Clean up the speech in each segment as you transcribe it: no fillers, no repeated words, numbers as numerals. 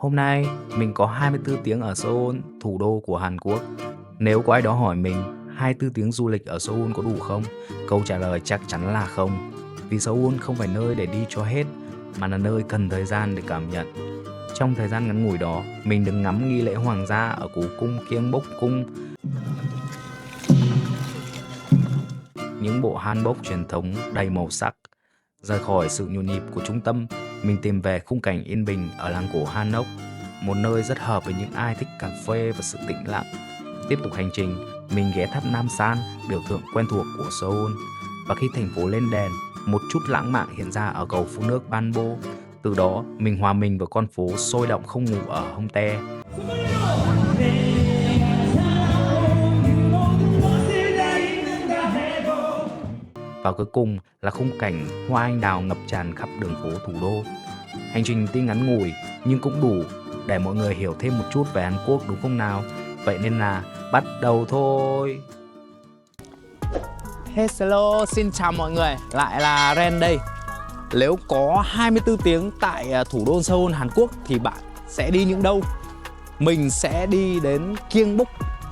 Hôm nay mình có 24 tiếng ở Seoul, thủ đô của Hàn Quốc. Nếu có ai đó hỏi mình 24 tiếng du lịch ở Seoul có đủ không? Câu trả lời chắc chắn là không. Vì Seoul không phải nơi để đi cho hết, mà là nơi cần thời gian để cảm nhận. Trong thời gian ngắn ngủi đó, mình được ngắm nghi lễ hoàng gia ở cố cung Gyeongbok cung, những bộ hanbok truyền thống đầy màu sắc. Rời khỏi sự nhộn nhịp của trung tâm, mình tìm về khung cảnh yên bình ở làng cổ Hanok, một nơi rất hợp với những ai thích cà phê và sự tĩnh lặng. Tiếp tục hành trình, mình ghé tháp Nam San, biểu tượng quen thuộc của Seoul. Và khi thành phố lên đèn, một chút lãng mạn hiện ra ở cầu phun nước Banbo. Từ đó, mình hòa mình vào con phố sôi động không ngủ ở Hongdae. Và cuối cùng là khung cảnh hoa anh đào ngập tràn khắp đường phố thủ đô. Hành trình tuy ngắn ngủi nhưng cũng đủ để mọi người hiểu thêm một chút về Hàn Quốc, đúng không nào? Vậy nên là bắt đầu thôi. Hello, xin chào mọi người, lại là Ren đây. Nếu có 24 tiếng tại thủ đô Seoul, Hàn Quốc thì bạn sẽ đi những đâu? Mình sẽ đi đến Gyeongbok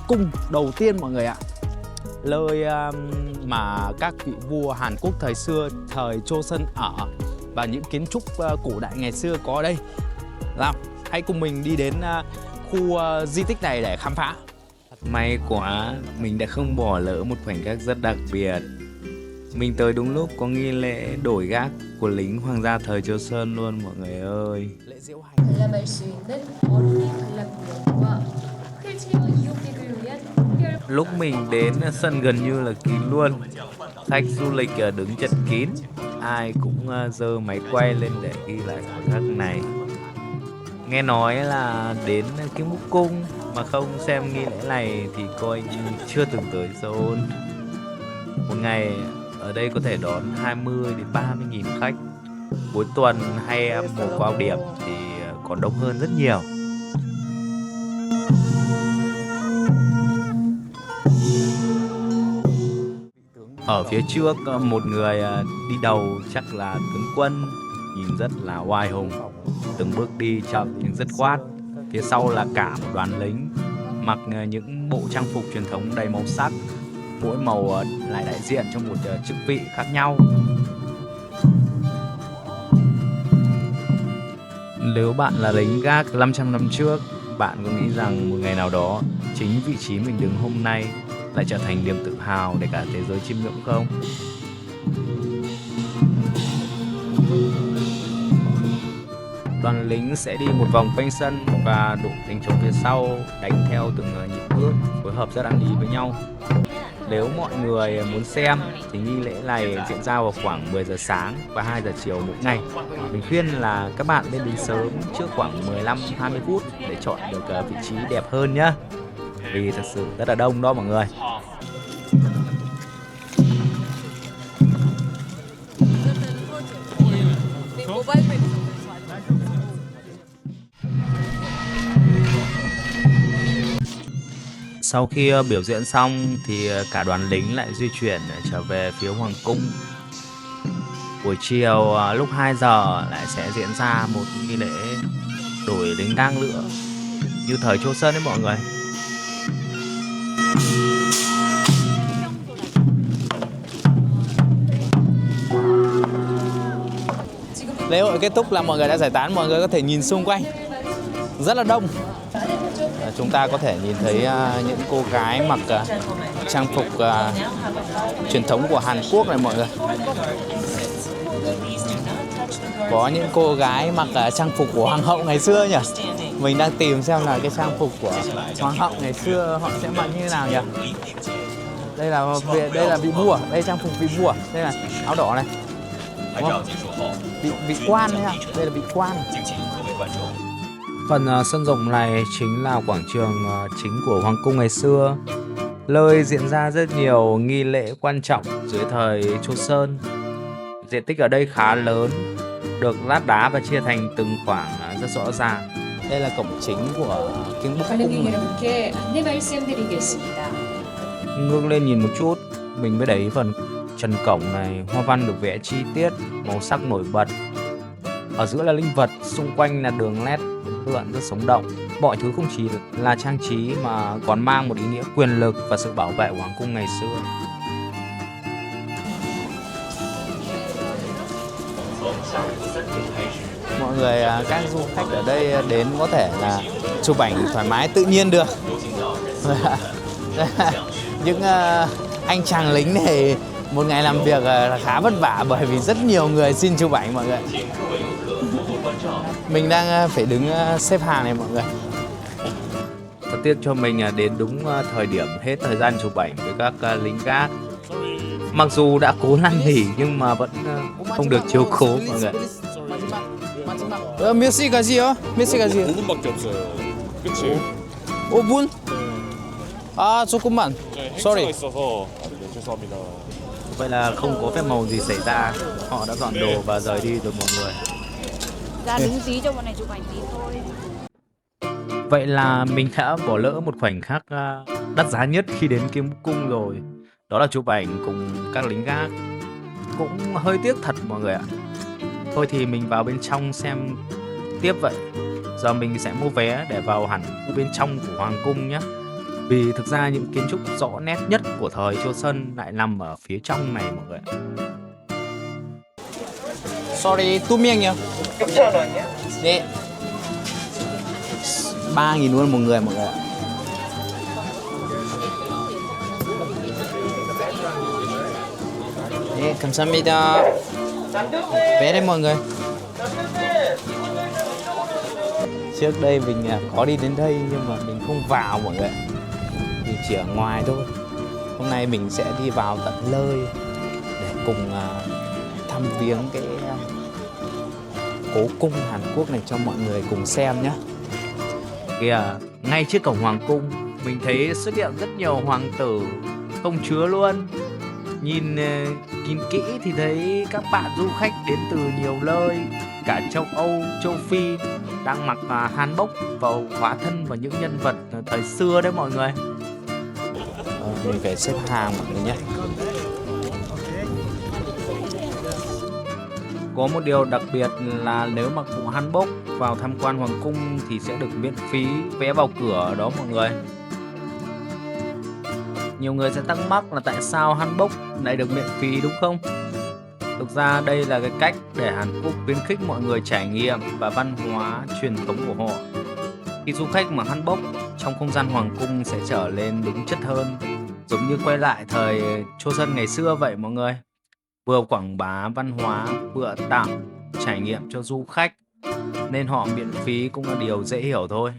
cung đầu tiên mọi người ạ. Nơi mà các vị vua Hàn Quốc thời xưa, thời Joseon ở, và những kiến trúc cổ đại ngày xưa có ở đây. Nào, hãy cùng mình đi đến khu di tích này để khám phá. May quá, mình đã không bỏ lỡ một khoảnh khắc rất đặc biệt. Mình tới đúng lúc có nghi lễ đổi gác của lính hoàng gia thời Joseon luôn mọi người ơi. Lễ diễu hành. 관람할 수 있는 어린이 관람 구역과 휠체어 이용객을 위한 특별 Lúc mình đến sân gần như là kín luôn. Khách du lịch đứng chật kín, ai cũng giơ máy quay lên để ghi lại khoảnh khắc này. Nghe nói là đến Gyeongbok cung mà không xem nghi lễ này thì coi như chưa từng tới Seoul. Một ngày ở đây có thể đón 20 đến 30 nghìn khách. Cuối tuần hay mùa cao điểm thì còn đông hơn rất nhiều. Ở phía trước một người đi đầu chắc là tướng quân, nhìn rất là oai hùng, từng bước đi chậm nhưng rất khoát. Phía sau là cả một đoàn lính mặc những bộ trang phục truyền thống đầy màu sắc, mỗi màu lại đại diện cho một chức vị khác nhau. Nếu bạn là lính gác 500 năm trước, bạn có nghĩ rằng một ngày nào đó chính vị trí mình đứng hôm nay lại trở thành niềm tự hào để cả thế giới chiêm ngưỡng không? Đoàn lính sẽ đi một vòng quanh sân và đội đánh trống phía sau đánh theo từng nhịp bước, phối hợp rất ăn ý với nhau. Nếu mọi người muốn xem thì nghi lễ này diễn ra vào khoảng 10 giờ sáng và 2 giờ chiều mỗi ngày. Mình khuyên là các bạn nên đến sớm trước khoảng 15-20 phút để chọn được vị trí đẹp hơn nhé. Vì thật sự rất là đông đó mọi người. Sau khi biểu diễn xong thì cả đoàn lính lại di chuyển để trở về phía hoàng cung. Buổi chiều lúc 2 giờ lại sẽ diễn ra một nghi lễ đổi lính gác nữa, như thời Joseon đấy mọi người. Lễ hội kết thúc là mọi người đã giải tán, mọi người có thể nhìn xung quanh rất là đông. Chúng ta có thể nhìn thấy những cô gái mặc trang phục truyền thống của Hàn Quốc này mọi người. Có những cô gái mặc trang phục của hoàng hậu ngày xưa nhỉ. Mình đang tìm xem là cái trang phục của hoàng hậu ngày xưa họ sẽ mặc như thế nào nhỉ. Đây là vị vua, đây trang phục vị vua, đây là áo đỏ này. Đúng không? Vị quan đấy ạ, đây là vị quan. Phần sân rộng này chính là quảng trường chính của hoàng cung ngày xưa, nơi diễn ra rất nhiều nghi lễ quan trọng dưới thời Joseon. Diện tích ở đây khá lớn, được lát đá và chia thành từng khoảng rất rõ ràng. Đây là cổng chính của Gyeongbok cung. 여러분께 안내 말씀드리겠습니다. Ngước lên nhìn một chút, mình mới thấy phần trần cổng này hoa văn được vẽ chi tiết, màu sắc nổi bật. Ở giữa là linh vật, xung quanh là đường nét lượn rất sống động. Mọi thứ không chỉ là trang trí mà còn mang một ý nghĩa quyền lực và sự bảo vệ của hoàng cung ngày xưa. Mọi người, các du khách ở đây đến có thể là chụp ảnh thoải mái tự nhiên được. Những anh chàng lính này một ngày làm việc khá vất vả bởi vì rất nhiều người xin chụp ảnh mọi người. Mình đang phải đứng xếp hàng này mọi người. Rất tiếc cho mình đến đúng thời điểm hết thời gian chụp ảnh với các lính gác. Mặc dù đã cố năn nỉ nhưng mà vẫn không được chiếu cố mọi người. 몇 시까지요? 몇 시까지? 5분밖에 없어요. 그치? 5분? 아, 조금만. 네, 행사가 Sorry. 있어서 네, 죄송합니다. Vậy là không có phép màu gì xảy ra. Họ đã dọn đồ và rời đi rồi mọi người. Ra đứng dí cho bọn này chụp ảnh tí thôi. Vậy là mình đã bỏ lỡ một khoảnh khắc đắt giá nhất khi đến Kiếm Cung rồi. Đó là chụp ảnh cùng các lính gác. Cũng hơi tiếc thật mọi người ạ. Thôi thì mình vào bên trong xem tiếp vậy. Giờ mình sẽ mua vé để vào hẳn bên trong của Hoàng Cung nhé. Vì thực ra những kiến trúc rõ nét nhất của thời Joseon lại nằm ở phía trong này mọi người. Sorry, 투명이요. 괜찮아요? 네. 3.000 won một người mọi người ạ. 네, 감사합니다. Vé đây mọi người. Trước đây mình có đi đến đây nhưng mà mình không vào mọi người. Mình chỉ ở ngoài thôi. Hôm nay mình sẽ đi vào tận nơi để cùng thăm viếng cái cố cung Hàn Quốc này cho mọi người cùng xem nhé. Kìa, ngay trước cổng hoàng cung mình thấy xuất hiện rất nhiều hoàng tử, công chúa luôn. Nhìn kỹ thì thấy các bạn du khách đến từ nhiều nơi, cả châu Âu, châu Phi đang mặc hanbok và hóa thân vào những nhân vật thời xưa đấy mọi người. Mình phải xếp hàng mọi người nhé. Có một điều đặc biệt là nếu mặc bộ hanbok vào tham quan hoàng cung thì sẽ được miễn phí vé vào cửa đó mọi người. Nhiều người sẽ thắc mắc là tại sao hanbok lại được miễn phí đúng không? Thực ra đây là cái cách để Hàn Quốc khuyến khích mọi người trải nghiệm và văn hóa truyền thống của họ. Khi du khách mặc hanbok trong không gian hoàng cung sẽ trở lên đúng chất hơn, giống như quay lại thời Joseon ngày xưa vậy mọi người. Vừa quảng bá văn hóa vừa tạo trải nghiệm cho du khách, nên họ miễn phí cũng là điều dễ hiểu thôi.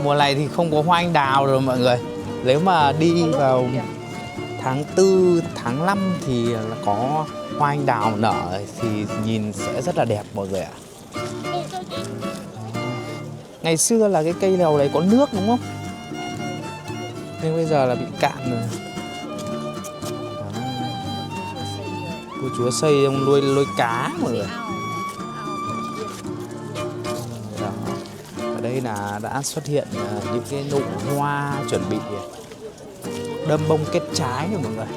Mùa này thì không có hoa anh đào rồi mọi người. Nếu mà đi vào tháng 4, tháng 5 thì là có hoa anh đào nở thì nhìn sẽ rất là đẹp mọi người ạ. Ngày xưa là cái cây đào đấy có nước đúng không? Nhưng bây giờ là bị cạn rồi. Cô chúa xây ông nuôi cá mọi người. Đó. Ở đây là đã xuất hiện những cái nụ hoa chuẩn bị đơm bông kết trái rồi mọi người.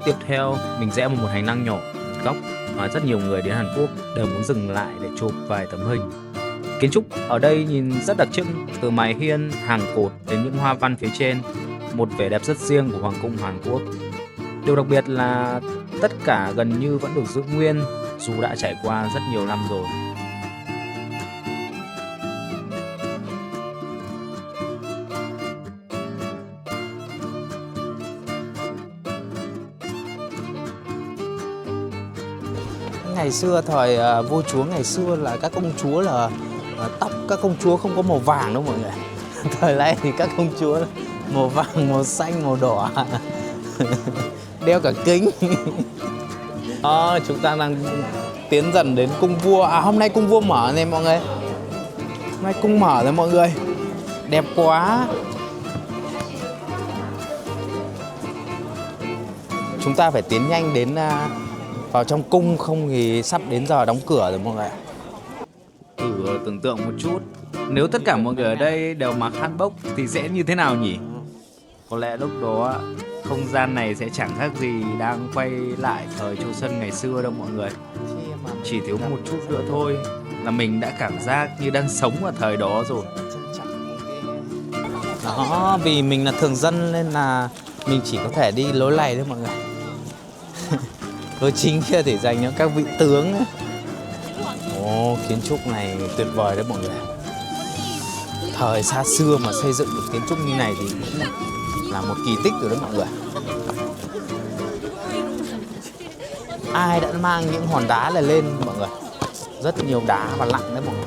Tiếp theo mình rẽ vào một hành lang nhỏ góc mà rất nhiều người đến Hàn Quốc đều muốn dừng lại để chụp vài tấm hình. Kiến trúc ở đây nhìn rất đặc trưng, từ mái hiên, hàng cột đến những hoa văn phía trên, một vẻ đẹp rất riêng của Hoàng cung Hàn Quốc. Điều đặc biệt là tất cả gần như vẫn được giữ nguyên dù đã trải qua rất nhiều năm rồi. Ngày xưa thời vua chúa ngày xưa là các công chúa là tóc các công chúa không có màu vàng đâu mọi người. Thời nay thì các công chúa là màu vàng, màu xanh, màu đỏ. Đeo cả kính. Chúng ta đang tiến dần đến cung vua. Hôm nay cung vua mở này mọi người. Hôm nay cung mở rồi mọi người. Đẹp quá. Chúng ta phải tiến nhanh đến vào trong cung, không thì sắp đến giờ đóng cửa rồi mọi người ạ. Thử tưởng tượng một chút, nếu tất cả mọi người ở đây đều mặc hanbok thì sẽ như thế nào nhỉ? Có lẽ lúc đó không gian này sẽ chẳng khác gì đang quay lại thời Châu Sơn ngày xưa đâu mọi người. Chỉ thiếu một chút nữa thôi là mình đã cảm giác như đang sống ở thời đó rồi. Đó, vì mình là thường dân nên là mình chỉ có thể đi lối này thôi mọi người. Lối chính kia để dành cho các vị tướng ấy. Ồ, kiến trúc này tuyệt vời đấy mọi người. Thời xa xưa mà xây dựng được kiến trúc như này thì cũng là một kỳ tích rồi đấy mọi người. Ai đã mang những hòn đá này lên mọi người? Rất nhiều đá và lặng đấy mọi người.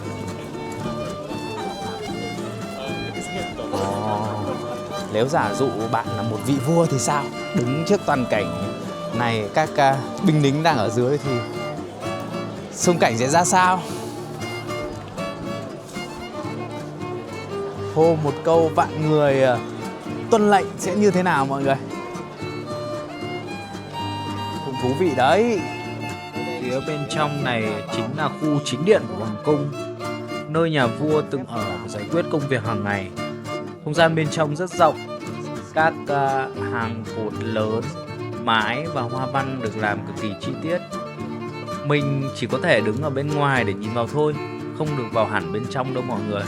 Nếu giả dụ bạn là một vị vua thì sao? Đứng trước toàn cảnh này, các binh lính đang ở dưới thì xung cảnh sẽ ra sao? Hô một câu vạn người tuân lệnh sẽ như thế nào mọi người? Cũng thú vị đấy. Phía bên trong này chính là khu chính điện của hoàng cung, nơi nhà vua từng ở và giải quyết công việc hàng ngày. Không gian bên trong rất rộng, các hàng cột lớn, mái và hoa văn được làm cực kỳ chi tiết. Mình chỉ có thể đứng ở bên ngoài để nhìn vào thôi, không được vào hẳn bên trong đâu mọi người.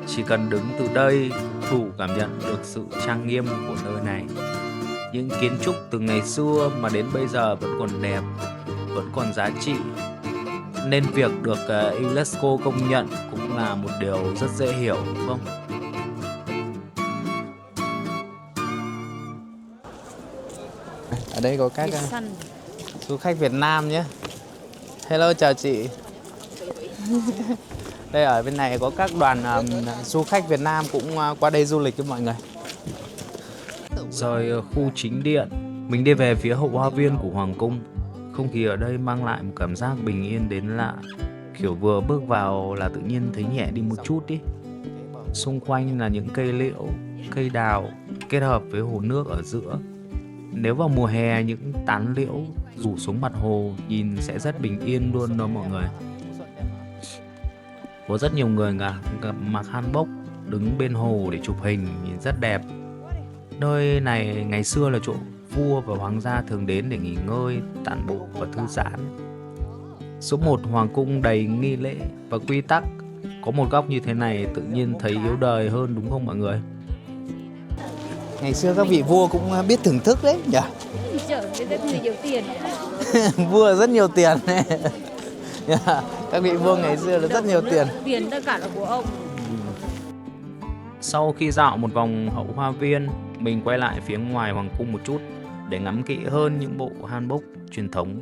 Chỉ cần đứng từ đây đủ cảm nhận được sự trang nghiêm của nơi này. Những kiến trúc từ ngày xưa mà đến bây giờ vẫn còn đẹp, vẫn còn giá trị, nên việc được UNESCO công nhận cũng là một điều rất dễ hiểu, đúng không? Ở đây có các du khách Việt Nam nhé. Hello, chào chị. Đây ở bên này có các đoàn du khách Việt Nam cũng qua đây du lịch với mọi người. Rồi khu chính điện, mình đi về phía hậu hoa viên của hoàng cung. Không khí ở đây mang lại một cảm giác bình yên đến lạ. Kiểu vừa bước vào là tự nhiên thấy nhẹ đi một chút đi. Xung quanh là những cây liễu, cây đào kết hợp với hồ nước ở giữa. Nếu vào mùa hè những tán liễu rủ xuống mặt hồ nhìn sẽ rất bình yên luôn đó mọi người. Có rất nhiều người mặc hanbok đứng bên hồ để chụp hình nhìn rất đẹp. Nơi này ngày xưa là chỗ vua và hoàng gia thường đến để nghỉ ngơi, tản bộ và thư giãn. Số 1 hoàng cung đầy nghi lễ và quy tắc. Có một góc như thế này tự nhiên thấy yếu đời hơn đúng không mọi người? Ngày xưa các vị vua cũng biết thưởng thức đấy nhỉ? Rất nhiều tiền. Vua rất nhiều tiền. Các vị vua ngày xưa là rất nhiều tiền. Tiền tất cả là của ông. Sau khi dạo một vòng hậu hoa viên, mình quay lại phía ngoài hoàng cung một chút để ngắm kỹ hơn những bộ hanbok truyền thống.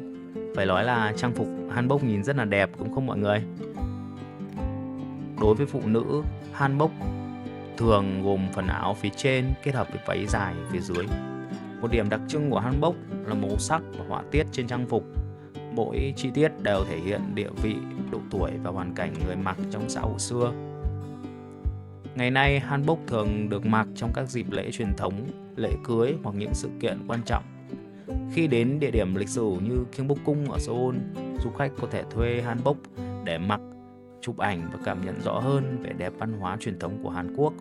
Phải nói là trang phục hanbok nhìn rất là đẹp đúng không mọi người? Đối với phụ nữ, hanbok thường gồm phần áo phía trên kết hợp với váy dài phía dưới. Một điểm đặc trưng của hanbok là màu sắc và họa tiết trên trang phục. Mỗi chi tiết đều thể hiện địa vị, độ tuổi và hoàn cảnh người mặc trong xã hội xưa. Ngày nay, hanbok thường được mặc trong các dịp lễ truyền thống, lễ cưới hoặc những sự kiện quan trọng. Khi đến địa điểm lịch sử như Gyeongbokgung ở Seoul, du khách có thể thuê hanbok để mặc, chụp ảnh và cảm nhận rõ hơn vẻ đẹp văn hóa truyền thống của Hàn Quốc.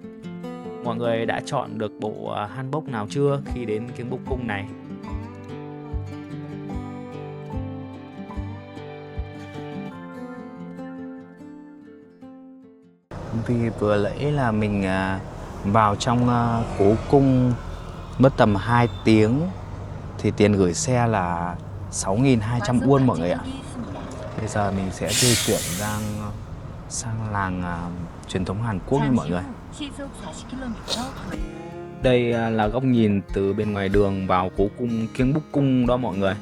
Mọi người đã chọn được bộ hanbok nào chưa khi đến Gyeongbokgung này? Vì vừa nãy là mình vào trong cố cung mất tầm 2 tiếng thì tiền gửi xe là 6.200 won mọi người ạ. Bây giờ mình sẽ di chuyển sang làng truyền thống Hàn Quốc nha mọi người. Đây là góc nhìn từ bên ngoài đường vào cố cung Gyeongbokgung đó mọi người.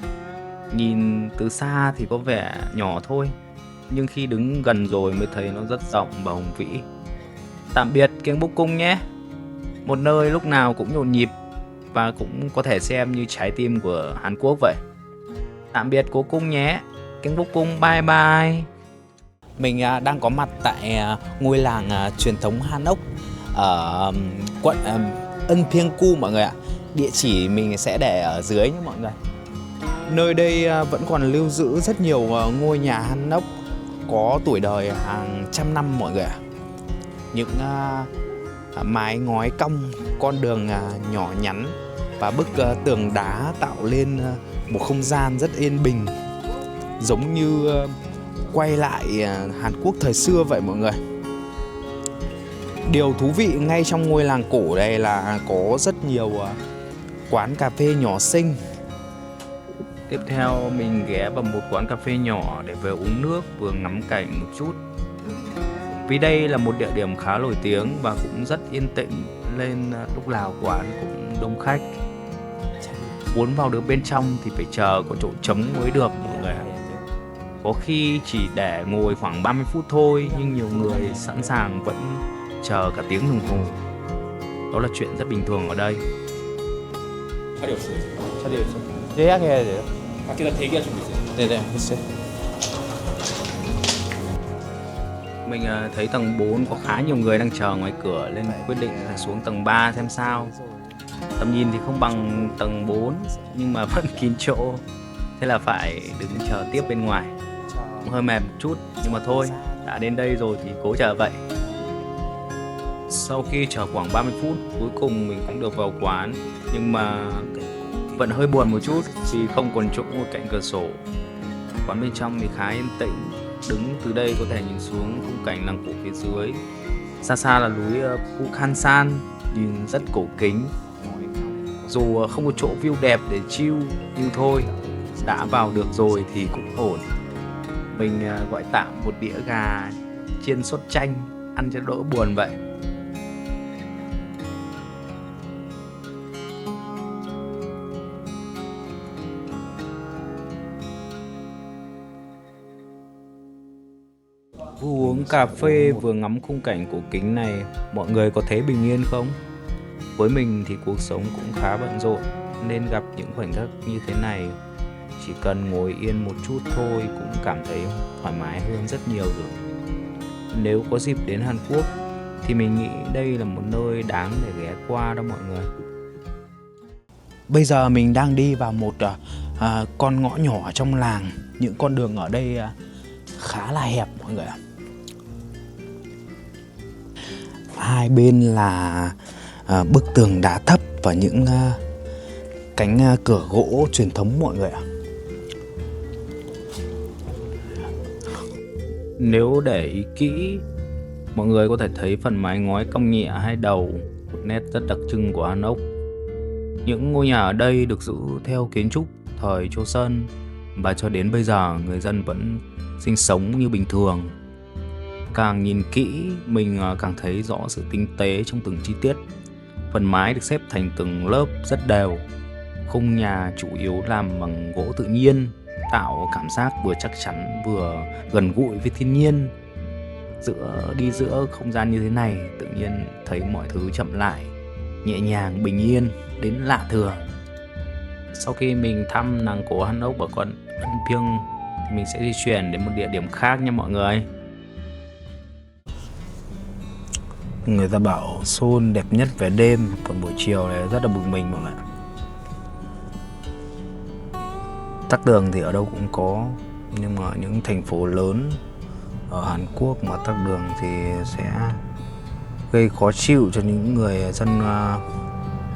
Nhìn từ xa thì có vẻ nhỏ thôi, nhưng khi đứng gần rồi mới thấy nó rất rộng và hùng vĩ. Tạm biệt Gyeongbokgung nhé. Một nơi lúc nào cũng nhộn nhịp và cũng có thể xem như trái tim của Hàn Quốc vậy. Tạm biệt cố cung nhé. Gyeongbokgung bye bye. Mình đang có mặt tại ngôi làng truyền thống Hanok ở quận Eunpyeonggu mọi người ạ. Địa chỉ mình sẽ để ở dưới nhé mọi người. Nơi đây vẫn còn lưu giữ rất nhiều ngôi nhà Hanok có tuổi đời hàng trăm năm mọi người ạ. Những mái ngói cong, con đường nhỏ nhắn và bức tường đá tạo lên một không gian rất yên bình, giống như quay lại Hàn Quốc thời xưa vậy mọi người. Điều thú vị ngay trong ngôi làng cổ này là có rất nhiều quán cà phê nhỏ xinh. Tiếp theo mình ghé vào một quán cà phê nhỏ để vừa uống nước vừa ngắm cảnh một chút. Vì đây là một địa điểm khá nổi tiếng và cũng rất yên tĩnh nên lúc nào quán cũng đông khách. Muốn vào được bên trong thì phải chờ có chỗ trống mới được mọi người. Có khi chỉ để ngồi khoảng 30 phút thôi, nhưng nhiều người sẵn sàng vẫn chờ cả tiếng đồng hồ. Đó là chuyện rất bình thường ở đây. 자리 없어요. 자리 없어. 예약해야 돼요. 밖에다 대기할 준비 있어요. 네네, 했어요. Mình thấy tầng 4 có khá nhiều người đang chờ ngoài cửa nên quyết định là xuống tầng 3 xem sao. Tầm nhìn thì không bằng tầng 4 nhưng mà vẫn kín chỗ. Thế là phải đứng chờ tiếp bên ngoài. Cũng hơi mệt một chút nhưng mà thôi, đã đến đây rồi thì cố chờ vậy. Sau khi chờ khoảng 30 phút, cuối cùng mình cũng được vào quán. Nhưng mà vẫn hơi buồn một chút vì không còn chỗ ngồi cạnh cửa sổ. Quán bên trong thì khá yên tĩnh. Đứng từ đây có thể nhìn xuống khung cảnh làng cổ phía dưới. Xa xa là núi Bukhansan, nhìn rất cổ kính. Dù không có chỗ view đẹp để chill, nhưng thôi, đã vào được rồi thì cũng ổn. Mình gọi tạm một đĩa gà chiên sốt chanh, ăn cho đỡ buồn vậy. Vừa uống cà phê vừa ngắm khung cảnh cổ kính này, mọi người có thấy bình yên không? Với mình thì cuộc sống cũng khá bận rộn, nên gặp những khoảnh khắc như thế này, chỉ cần ngồi yên một chút thôi cũng cảm thấy thoải mái hơn rất nhiều rồi. Nếu có dịp đến Hàn Quốc thì mình nghĩ đây là một nơi đáng để ghé qua đó mọi người. Bây giờ mình đang đi vào một con ngõ nhỏ trong làng. Những con đường ở đây khá là hẹp mọi người ạ. Hai bên là bức tường đá thấp và những cánh cửa gỗ truyền thống mọi người ạ. Nếu để ý kỹ, mọi người có thể thấy phần mái ngói cong nhẹ hai đầu, một nét rất đặc trưng của Hanok. Những ngôi nhà ở đây được giữ theo kiến trúc thời Joseon và cho đến bây giờ người dân vẫn sinh sống như bình thường. Càng nhìn kỹ, mình càng thấy rõ sự tinh tế trong từng chi tiết. Phần mái được xếp thành từng lớp rất đều. Khung nhà chủ yếu làm bằng gỗ tự nhiên, tạo cảm giác vừa chắc chắn vừa gần gũi với thiên nhiên. Đi giữa không gian như thế này, tự nhiên thấy mọi thứ chậm lại, nhẹ nhàng, bình yên đến lạ thường. Sau khi mình thăm làng cổ Hanok ở quận Eunpyeong thì mình sẽ di chuyển đến một địa điểm khác nha mọi người. Người ta bảo Seoul đẹp nhất về đêm, còn buổi chiều này rất là bực mình mọi người. Tắc đường thì ở đâu cũng có, nhưng mà những thành phố lớn ở Hàn Quốc mà tắc đường thì sẽ gây khó chịu cho những người dân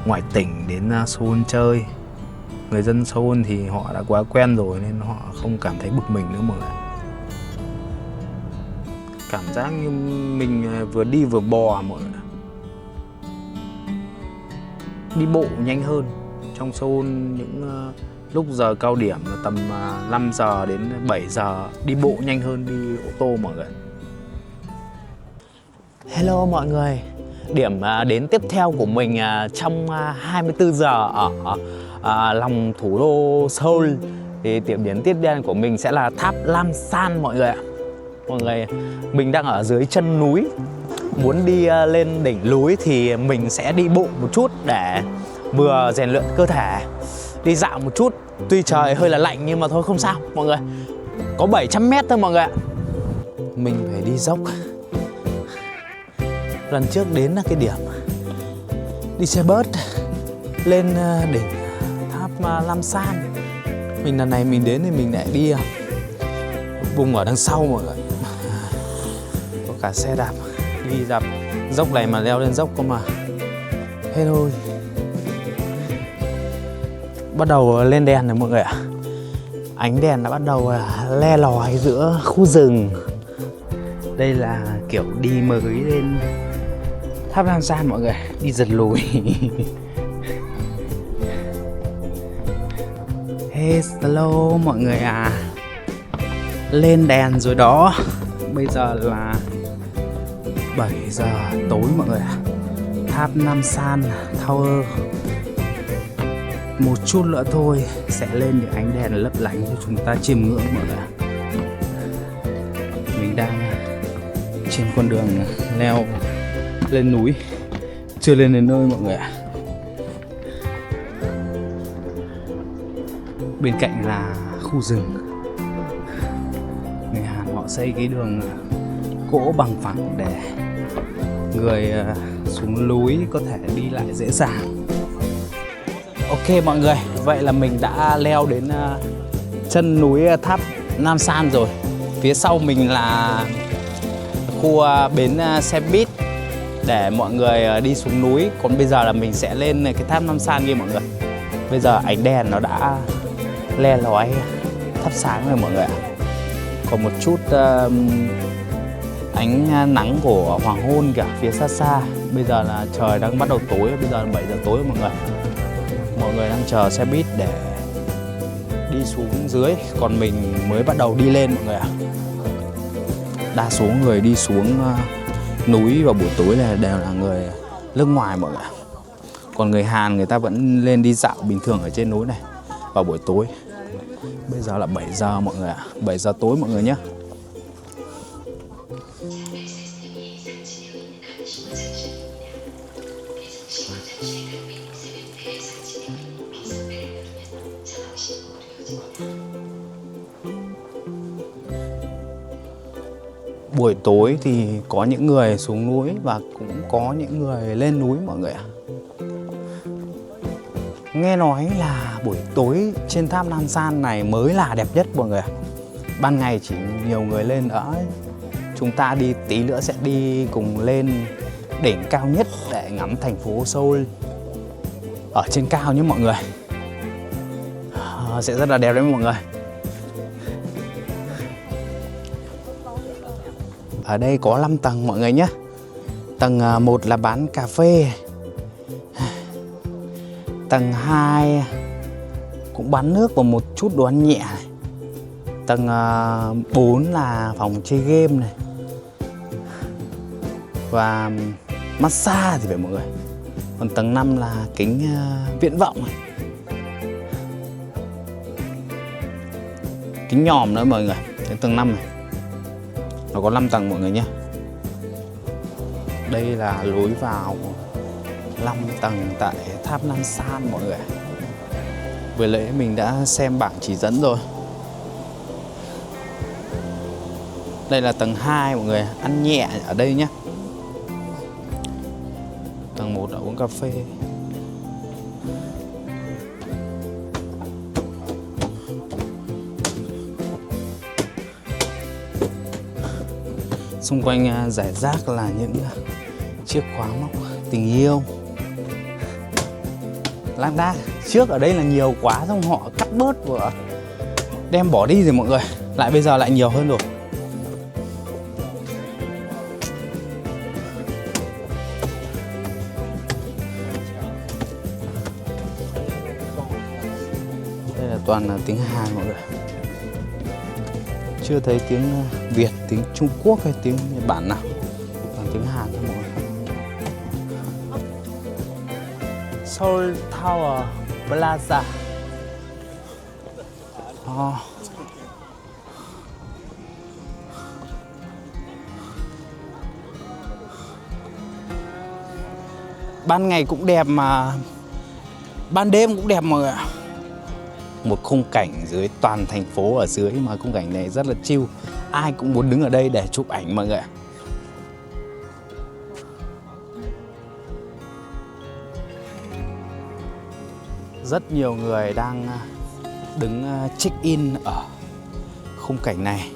ngoại tỉnh đến Seoul chơi. Người dân Seoul thì họ đã quá quen rồi nên họ không cảm thấy bực mình nữa mọi người. Cảm giác như mình vừa đi vừa bò mọi người. Đi bộ nhanh hơn. Trong Seoul những lúc giờ cao điểm là tầm 5 giờ đến 7 giờ đi bộ nhanh hơn đi ô tô mọi người. Hello mọi người. Điểm đến tiếp theo của mình trong 24 giờ ở lòng thủ đô Seoul thì điểm đến tiếp theo của mình sẽ là tháp Lamsan mọi người ạ. Mọi người, mình đang ở dưới chân núi. Muốn đi lên đỉnh núi thì mình sẽ đi bộ một chút để vừa rèn luyện cơ thể, đi dạo một chút. Tuy trời hơi là lạnh nhưng mà thôi không sao mọi người. Có 700 mét thôi mọi người ạ. Mình phải đi dốc. Lần trước đến là cái điểm đi xe bus lên đỉnh tháp Lamsan. Mình lần này mình đến thì mình lại đi vùng ở đằng sau mọi người. Có cả xe đạp đi dọc Dốc này mà leo lên dốc cơ mà hết thôi. Bắt đầu lên đèn rồi mọi người ạ. Ánh đèn đã bắt đầu le lói giữa khu rừng. Đây là kiểu đi mới lên tháp Nam San mọi người, đi giật lùi. Hello mọi người à, lên đèn rồi đó. Bây giờ là 7 giờ tối mọi người ạ. Tháp Nam San Tower một chút nữa thôi sẽ lên những ánh đèn lấp lánh cho chúng ta chiêm ngưỡng mọi người ạ. Mình đang trên con đường leo lên núi, chưa lên đến nơi mọi người ạ. Bên cạnh là khu rừng. Người Hàn họ xây cái đường gỗ bằng phẳng để người xuống núi có thể đi lại dễ dàng. Ok mọi người, vậy là mình đã leo đến chân núi tháp Nam San rồi. Phía sau mình là khu bến xe buýt để mọi người đi xuống núi. Còn bây giờ là mình sẽ lên cái tháp Nam San kia mọi người. Bây giờ ánh đèn nó đã le lói thắp sáng rồi mọi người ạ. Còn một chút ánh nắng của hoàng hôn kìa phía xa xa. Bây giờ là trời đang bắt đầu tối, bây giờ là 7 giờ tối mọi người. Mọi người đang chờ xe buýt để đi xuống dưới, còn mình mới bắt đầu đi lên mọi người ạ. Đa số người đi xuống núi vào buổi tối này đều là người nước ngoài mọi người ạ. Còn người Hàn người ta vẫn lên đi dạo bình thường ở trên núi này vào buổi tối. Bây giờ là 7 giờ mọi người ạ, 7 giờ tối mọi người nhé. Buổi tối thì có những người xuống núi và cũng có những người lên núi mọi người ạ. Nghe nói là buổi tối trên tháp Nam San này mới là đẹp nhất mọi người ạ. Ban ngày chỉ nhiều người lên nữa. Chúng ta đi tí nữa sẽ đi cùng lên đỉnh cao nhất để ngắm thành phố Seoul ở trên cao nhé mọi người. Sẽ rất là đẹp đấy mọi người. Ở đây có 5 tầng mọi người nhé. Tầng 1 là bán cà phê. Tầng 2 cũng bán nước và một chút đồ ăn nhẹ này. Tầng 4 là phòng chơi game này. Và massage thì phải mọi người. Còn tầng 5 là kính viễn vọng này. Kính nhòm nữa mọi người. Đến tầng 5 này. Nó có 5 tầng mọi người nhé. Đây là lối vào 5 tầng tại tháp Nam San mọi người. Vừa nãy mình đã xem bảng chỉ dẫn rồi. Đây là tầng 2 mọi người, ăn nhẹ ở đây nhé. Tầng 1 là uống cà phê. Xung quanh rải rác là những chiếc khóa móc tình yêu. Lác đác. Trước ở đây là nhiều quá xong họ cắt bớt và đem bỏ đi rồi mọi người. Lại bây giờ lại nhiều hơn rồi. Đây là toàn là tiếng Hàn mọi người. Chưa thấy tiếng Việt, tiếng Trung Quốc hay tiếng Nhật Bản nào. Toàn tiếng Hàn thôi mọi người. Seoul Tower Plaza. Ban ngày cũng đẹp mà ban đêm cũng đẹp mọi người ạ. Một khung cảnh dưới toàn thành phố ở dưới mà khung cảnh này rất là chill. Ai cũng muốn đứng ở đây để chụp ảnh mọi người ạ. Rất nhiều người đang đứng check-in ở khung cảnh này.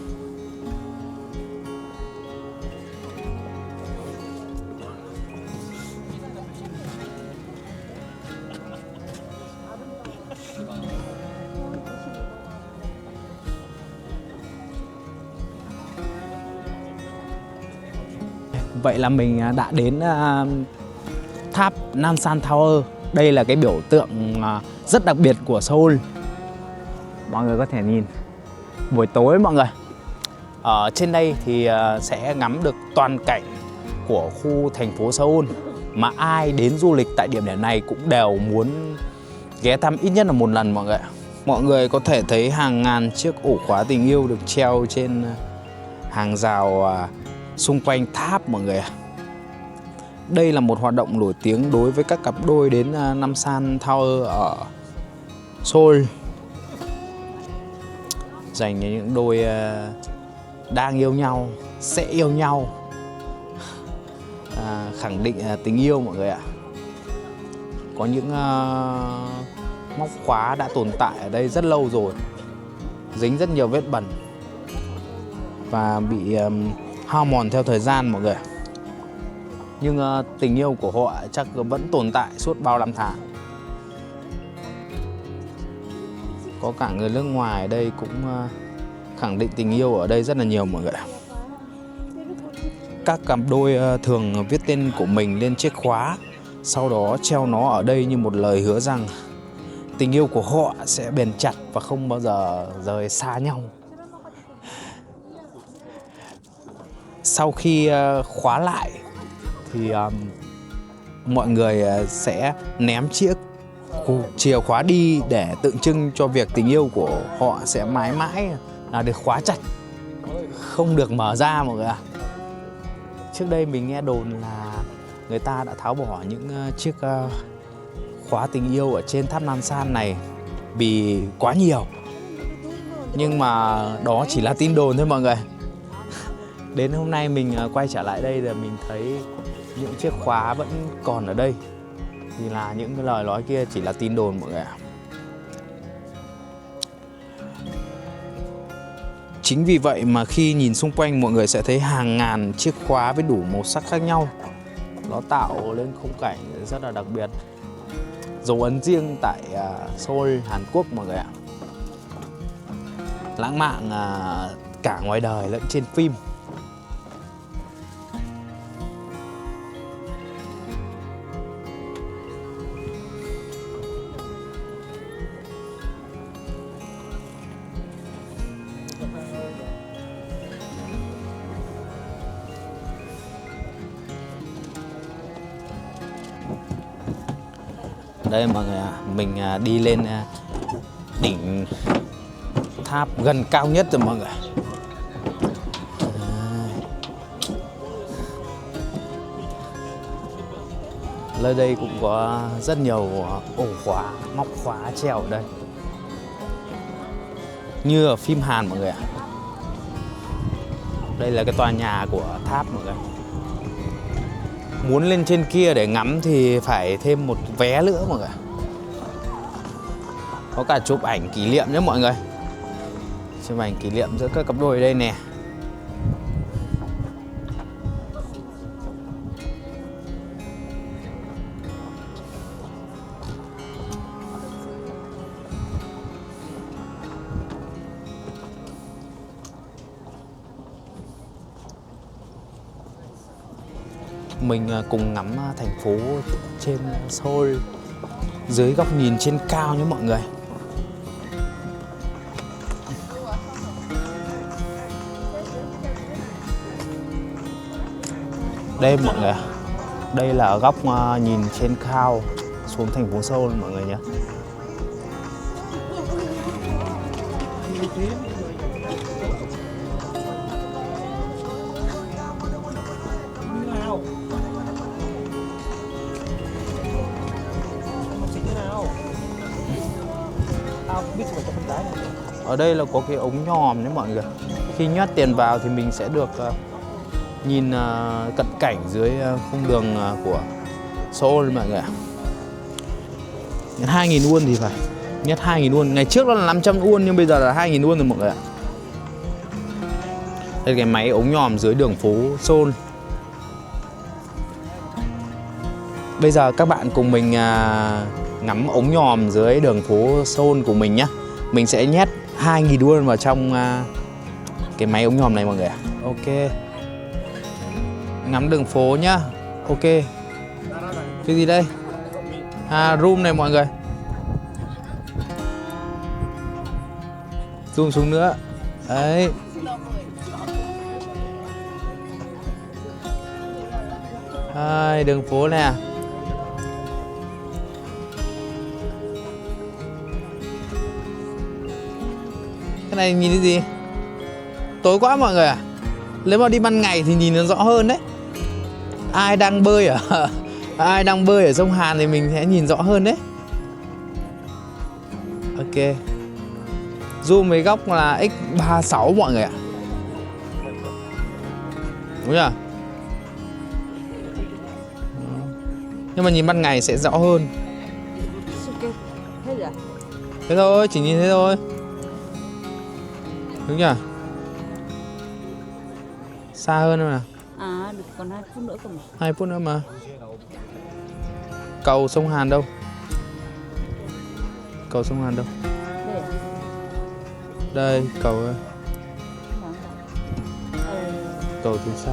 Vậy là mình đã đến tháp Namsan Tower. Đây là cái biểu tượng rất đặc biệt của Seoul. Mọi người có thể nhìn buổi tối mọi người. Ở trên đây thì sẽ ngắm được toàn cảnh của khu thành phố Seoul, mà ai đến du lịch tại điểm này cũng đều muốn ghé thăm ít nhất là một lần mọi người. Mọi người có thể thấy hàng ngàn chiếc ổ khóa tình yêu được treo trên hàng rào xung quanh tháp mọi người. Đây là một hoạt động nổi tiếng đối với các cặp đôi đến Namsan Tower ở Seoul, dành cho những đôi đang yêu nhau, sẽ yêu nhau, khẳng định tình yêu mọi người ạ. Có những móc khóa đã tồn tại ở đây rất lâu rồi, dính rất nhiều vết bẩn và bị hao mòn theo thời gian mọi người. Nhưng tình yêu của họ chắc vẫn tồn tại suốt bao năm tháng. Có cả người nước ngoài ở đây cũng khẳng định tình yêu ở đây rất là nhiều mọi người. Các cặp đôi thường viết tên của mình lên chiếc khóa, sau đó treo nó ở đây như một lời hứa rằng tình yêu của họ sẽ bền chặt và không bao giờ rời xa nhau. Sau khi khóa lại thì mọi người sẽ ném chiếc chìa khóa đi để tượng trưng cho việc tình yêu của họ sẽ mãi mãi là được khóa chặt, không được mở ra mọi người ạ. Trước đây mình nghe đồn là người ta đã tháo bỏ những chiếc khóa tình yêu ở trên tháp Namsan này vì quá nhiều. Nhưng mà đó chỉ là tin đồn thôi mọi người. Đến hôm nay mình quay trở lại đây là mình thấy những chiếc khóa vẫn còn ở đây. Thì là những cái lời nói kia chỉ là tin đồn mọi người ạ. Chính vì vậy mà khi nhìn xung quanh mọi người sẽ thấy hàng ngàn chiếc khóa với đủ màu sắc khác nhau. Nó tạo lên khung cảnh rất là đặc biệt, dấu ấn riêng tại Seoul, Hàn Quốc mọi người ạ. Lãng mạn cả ngoài đời lẫn trên phim. Đây mọi người ạ, mình đi lên đỉnh tháp gần cao nhất rồi mọi người. Nơi đây cũng có rất nhiều ổ khóa, móc khóa treo ở đây, như ở phim Hàn mọi người ạ. Đây là cái tòa nhà của tháp mọi người. Muốn lên trên kia để ngắm thì phải thêm một vé nữa mọi người. Có cả chụp ảnh kỷ niệm nhé mọi người. Chụp ảnh kỷ niệm giữa các cặp đôi ở đây nè. Mình cùng ngắm thành phố trên Seoul dưới góc nhìn trên cao nhé mọi người. Đây mọi người, đây là góc nhìn trên cao xuống thành phố Seoul mọi người nhé. Ở đây là có cái ống nhòm đấy mọi người. Khi nhét tiền vào thì mình sẽ được nhìn cận cảnh dưới khung đường của Seoul mọi người ạ. 2.000 won thì phải. Nhét 2.000 won. Ngày trước nó là 500 won nhưng bây giờ là 2.000 won rồi mọi người ạ. Đây là cái máy ống nhòm dưới đường phố Seoul. Bây giờ các bạn cùng mình ngắm ống nhòm dưới đường phố Seoul của mình nhé. Mình sẽ nhét 2.000 won vào trong cái máy ống nhòm này mọi người ạ. Ok. Ngắm đường phố nhá. Ok. Cái gì đây? À, room này mọi người. Zoom xuống nữa. Đấy. Đường phố nè. Cái này nhìn thấy gì? Tối quá mọi người à? Nếu mà đi ban ngày thì nhìn nó rõ hơn đấy. Ai đang bơi ở sông Hàn thì mình sẽ nhìn rõ hơn đấy. Ok. Zoom với góc là x36 mọi người ạ. Đúng chưa? Nhưng mà nhìn ban ngày sẽ rõ hơn. Hết rồi. Thế thôi, chỉ nhìn thế thôi. Đúng nhỉ? Xa hơn không nào? À, được còn 2 phút nữa cơ mà. 2 phút nữa mà. Cầu sông Hàn đâu? Cầu sông Hàn đâu? Đây à? Đây, cầu ơi. Ờ, Cầu từ xa.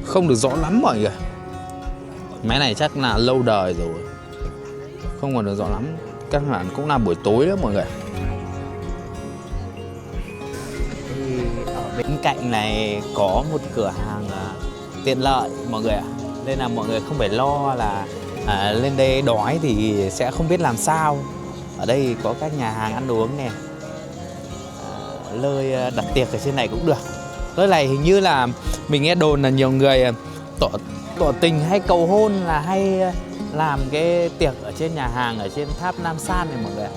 Không được rõ lắm mọi người. Máy này chắc là lâu đời rồi, không còn được rõ lắm. Các bạn cũng là buổi tối đó mọi người. Thì ở bên cạnh này có một cửa hàng tiện lợi mọi người ạ. Nên là mọi người không phải lo là lên đây đói thì sẽ không biết làm sao. Ở đây có các nhà hàng ăn uống nè, nơi đặt tiệc ở trên này cũng được. Nơi này hình như là mình nghe đồn là nhiều người tỏ tình hay cầu hôn là hay làm cái tiệc ở trên nhà hàng ở trên tháp Nam San này mọi người ạ.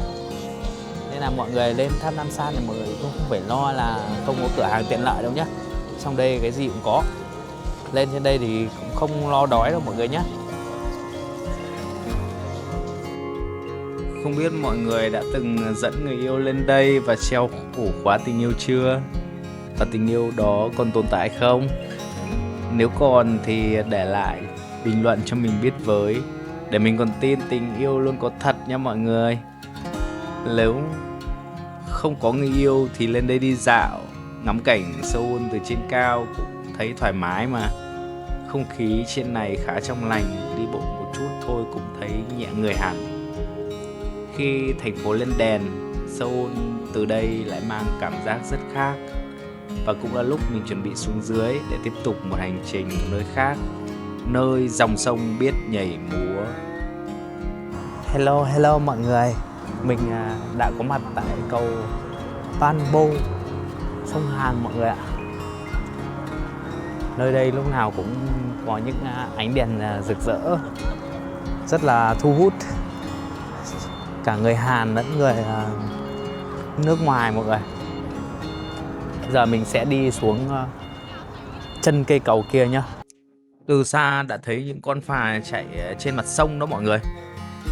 Nên là mọi người lên tháp Nam San này mọi người cũng không phải lo là không có cửa hàng tiện lợi đâu nhé. Trong đây cái gì cũng có. Lên trên đây thì cũng không lo đói đâu mọi người nhé. Không biết mọi người đã từng dẫn người yêu lên đây và treo ổ khóa tình yêu chưa? Và tình yêu đó còn tồn tại không? Nếu còn thì để lại bình luận cho mình biết với, để mình còn tin tình yêu luôn có thật nha mọi người. Nếu không có người yêu thì lên đây đi dạo, ngắm cảnh Seoul từ trên cao cũng thấy thoải mái mà. Không khí trên này khá trong lành, đi bộ một chút thôi cũng thấy nhẹ người hẳn. Khi thành phố lên đèn, Seoul từ đây lại mang cảm giác rất khác. Và cũng là lúc mình chuẩn bị xuống dưới để tiếp tục một hành trình ở nơi khác, nơi dòng sông biết nhảy múa. Hello mọi người. Mình đã có mặt tại cầu Panbo, sông Hàn mọi người ạ. Nơi đây lúc nào cũng có những ánh đèn rực rỡ, rất là thu hút cả người Hàn lẫn người nước ngoài mọi người. Giờ mình sẽ đi xuống chân cây cầu kia nhá. Từ xa đã thấy những con phà chạy trên mặt sông đó mọi người.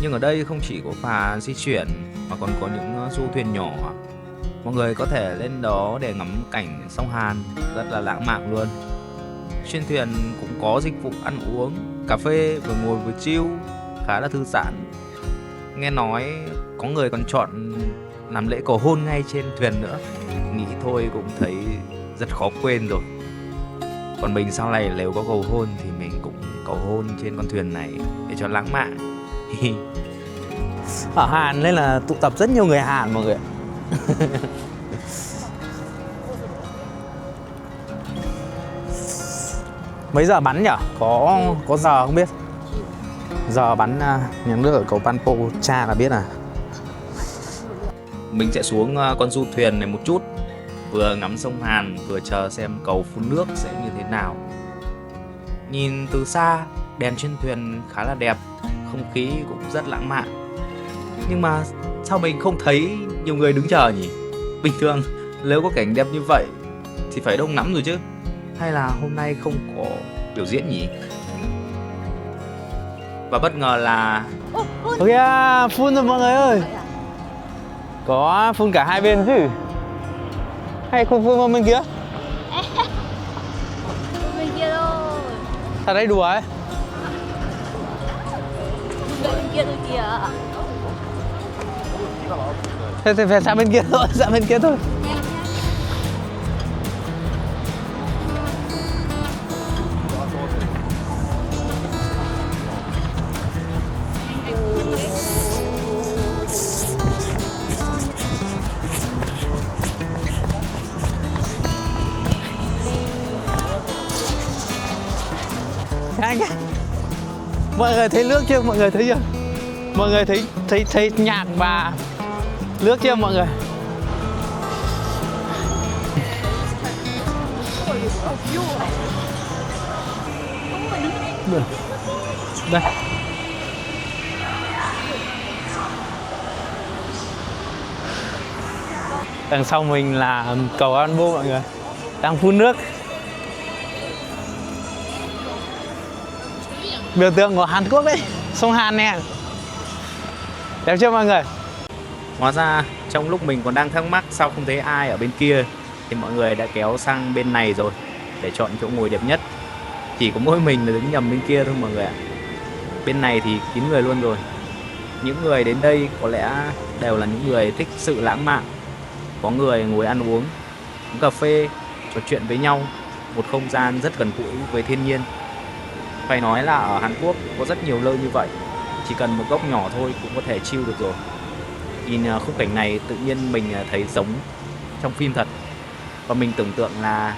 Nhưng ở đây không chỉ có phà di chuyển mà còn có những du thuyền nhỏ. Mọi người có thể lên đó để ngắm cảnh sông Hàn, rất là lãng mạn luôn. Trên thuyền cũng có dịch vụ ăn uống, cà phê vừa ngồi vừa chill, khá là thư giãn. Nghe nói có người còn chọn làm lễ cầu hôn ngay trên thuyền nữa. Nghĩ thôi cũng thấy rất khó quên rồi. Còn mình sau này nếu có cầu hôn thì mình cũng cầu hôn trên con thuyền này để cho lãng mạn. Ở Hàn nên là tụ tập rất nhiều người Hàn mọi người. Mấy giờ bắn nhỉ? Có giờ không biết. Giờ bắn nhà nước ở cầu Panpo cha là biết à. Mình sẽ xuống con du thuyền này một chút, vừa ngắm sông Hàn vừa chờ xem cầu phun nước sẽ như thế nào. Nhìn từ xa, đèn trên thuyền khá là đẹp, không khí cũng rất lãng mạn. Nhưng mà sao mình không thấy nhiều người đứng chờ nhỉ? Bình thường nếu có cảnh đẹp như vậy thì phải đông lắm rồi chứ. Hay là hôm nay không có biểu diễn nhỉ? Và bất ngờ là ôi kìa, phun rồi mọi người ơi. Có phun cả hai bên chứ? Hay không phun vào bên kia? Bên kia thôi. Thật đấy, đùa ấy. Bên kia thôi kìa. Thế thì phải sang bên kia thôi, sang bên kia thôi. Mọi người thấy nước chưa? Mọi người thấy chưa? Mọi người thấy nhạc và nước chưa mọi người? Đây. Đằng sau mình là cầu An Bô mọi người. Đang phun nước. Biểu tượng của Hàn Quốc đấy, sông Hàn nè. Đẹp chưa mọi người? Hóa ra trong lúc mình còn đang thắc mắc sao không thấy ai ở bên kia thì mọi người đã kéo sang bên này rồi để chọn chỗ ngồi đẹp nhất. Chỉ có mỗi mình là đứng nhầm bên kia thôi mọi người ạ. Bên này thì kín người luôn rồi. Những người đến đây có lẽ đều là những người thích sự lãng mạn. Có người ngồi ăn uống cà phê, trò chuyện với nhau. Một không gian rất gần gũi với thiên nhiên. Phải nói là ở Hàn Quốc có rất nhiều nơi như vậy. Chỉ cần một góc nhỏ thôi cũng có thể chill được rồi. Nhìn khung cảnh này tự nhiên mình thấy giống trong phim thật. Và mình tưởng tượng là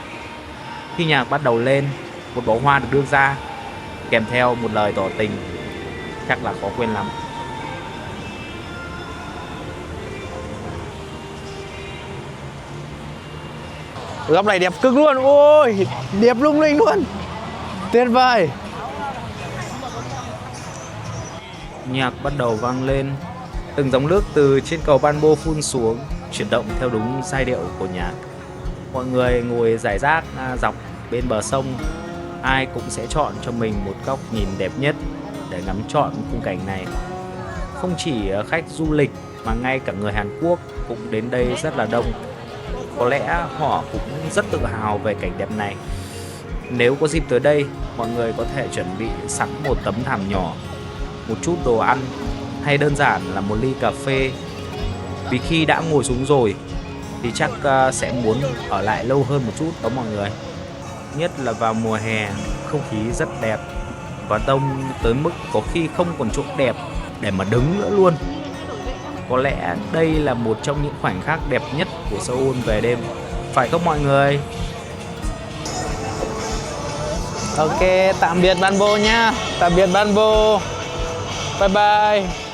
khi nhạc bắt đầu lên, một bó hoa được đưa ra kèm theo một lời tỏ tình, chắc là khó quên lắm. Góc này đẹp cực luôn, ôi đẹp lung linh luôn, tuyệt vời. Nhạc bắt đầu vang lên, từng dòng nước từ trên cầu Banbo phun xuống, chuyển động theo đúng giai điệu của nhạc. Mọi người ngồi rải rác dọc bên bờ sông, ai cũng sẽ chọn cho mình một góc nhìn đẹp nhất để ngắm trọn khung cảnh này. Không chỉ khách du lịch mà ngay cả người Hàn Quốc cũng đến đây rất là đông. Có lẽ họ cũng rất tự hào về cảnh đẹp này. Nếu có dịp tới đây, mọi người có thể chuẩn bị sẵn một tấm thảm nhỏ, một chút đồ ăn hay đơn giản là một ly cà phê. Vì khi đã ngồi xuống rồi thì chắc sẽ muốn ở lại lâu hơn một chút đó mọi người. Nhất là vào mùa hè, không khí rất đẹp và đông tới mức có khi không còn chỗ đẹp để mà đứng nữa luôn. Có lẽ đây là một trong những khoảnh khắc đẹp nhất của Seoul về đêm, phải không mọi người? Ok, tạm biệt Banbo nha. Tạm biệt Banbo. Bye bye.